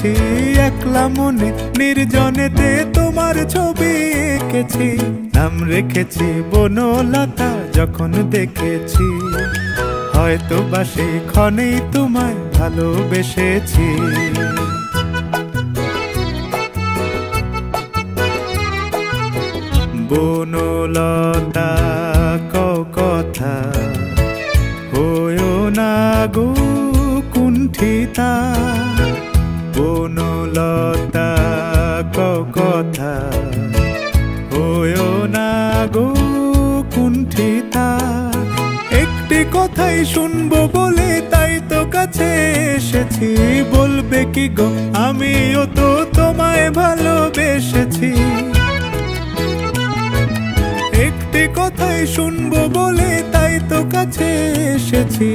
এসেছি একলা মনে নির্জনেতে তোমার ছবি এঁকেছি, নাম রেখেছি বনলতা যখন দেখেছি, হয়তো বা সেই ক্ষণেই তোমায় ভালোবেসেছি। বনলতা কও কথা, হয়ো না গো কুণ্ঠিতা, বনলতা কও কথা, হয়ো না গো কুণ্ঠিতা। একটি কথাই শুনবো বলে তাই তো কাছে এসেছি, বলবে কি গো আমিও তো তোমায় ভালোবেসেছি। একটি কথাই শুনবো বলে তাই তো কাছে এসেছি।